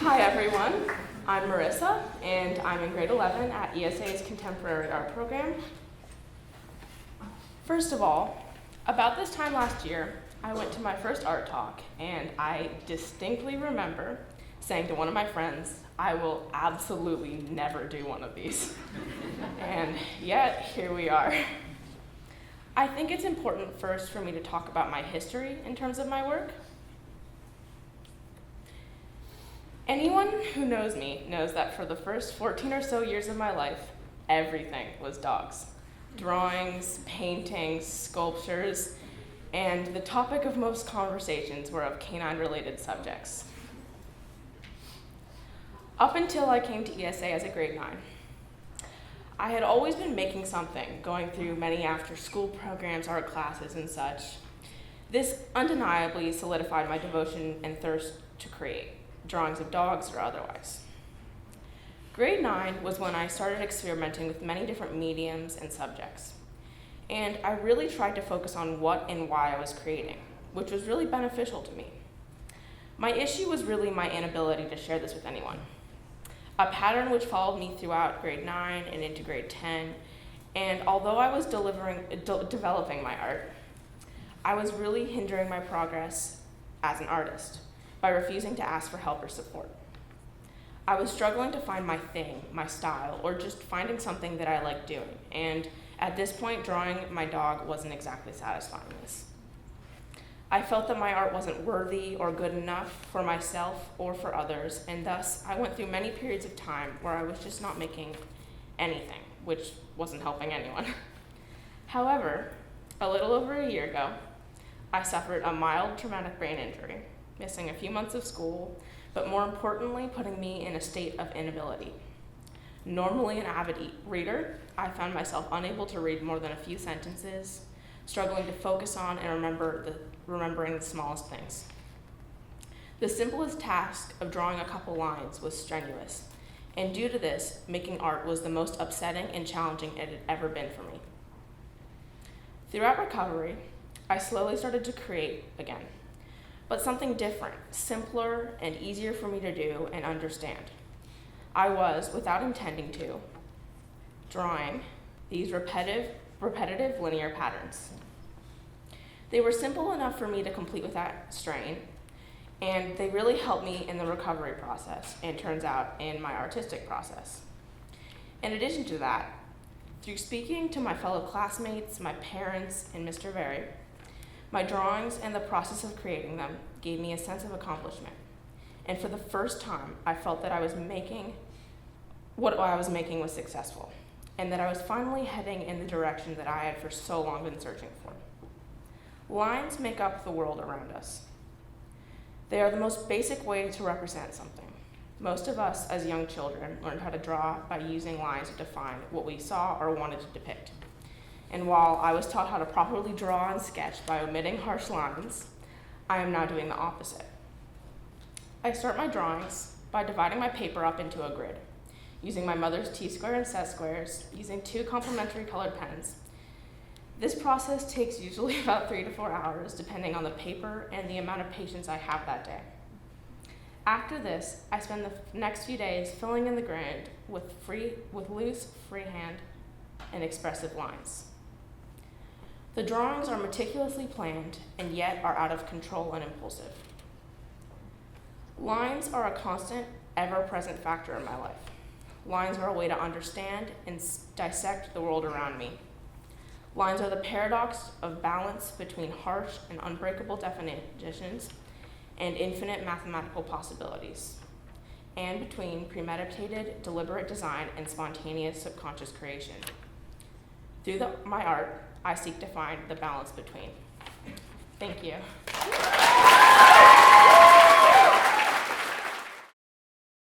Hi everyone, I'm Marissa, and I'm in grade 11 at ESA's Contemporary Art program. First of all, about this time last year, I went to my first art talk, and I distinctly remember saying to one of my friends, I will absolutely never do one of these. And yet, here we are. I think it's important first for me to talk about my history in terms of my work. Anyone who knows me knows that for the first 14 or so years of my life, everything was dogs. Drawings, paintings, sculptures, and the topic of most conversations were of canine-related subjects. Up until I came to ESA as a grade 9. I had always been making something, going through many after-school programs, art classes, and such. This undeniably solidified my devotion and thirst to create, drawings of dogs or otherwise. Grade 9 was when I started experimenting with many different mediums and subjects. And I really tried to focus on what and why I was creating, which was really beneficial to me. My issue was really my inability to share this with anyone. A pattern which followed me throughout grade 9 and into grade 10, and although I was developing my art, I was really hindering my progress as an artist by refusing to ask for help or support. I was struggling to find my thing, my style, or just finding something that I liked doing, and at this point, drawing my dog wasn't exactly satisfying this. I felt that my art wasn't worthy or good enough for myself or for others, and thus I went through many periods of time where I was just not making anything, which wasn't helping anyone. However, a little over a year ago, I suffered a mild traumatic brain injury, missing a few months of school, but more importantly, putting me in a state of inability. Normally an avid reader, I found myself unable to read more than a few sentences, struggling to focus on and remembering the smallest things. The simplest task of drawing a couple lines was strenuous, and due to this, making art was the most upsetting and challenging it had ever been for me. Throughout recovery, I slowly started to create again, but something different, simpler, and easier for me to do and understand. I was, without intending to, drawing these repetitive linear patterns. They were simple enough for me to complete without strain, and they really helped me in the recovery process, and turns out in my artistic process. In addition to that, through speaking to my fellow classmates, my parents, and Mr. Very, my drawings and the process of creating them gave me a sense of accomplishment. And for the first time, I felt that what I was making was successful, and that I was finally heading in the direction that I had for so long been searching for. Lines make up the world around us. They are the most basic way to represent something. Most of us as young children learned how to draw by using lines to define what we saw or wanted to depict. And while I was taught how to properly draw and sketch by omitting harsh lines, I am now doing the opposite. I start my drawings by dividing my paper up into a grid, using my mother's T-square and set squares, using 2 complementary colored pens. This process takes usually about 3 to 4 hours, depending on the paper and the amount of patience I have that day. After this, I spend the next few days filling in the grid with loose, freehand, and expressive lines. The drawings are meticulously planned and yet are out of control and impulsive. Lines are a constant, ever-present factor in my life. Lines are a way to understand and dissect the world around me. Lines are the paradox of balance between harsh and unbreakable definitions and infinite mathematical possibilities, and between premeditated, deliberate design and spontaneous subconscious creation. Through my art, I seek to find the balance between. Thank you.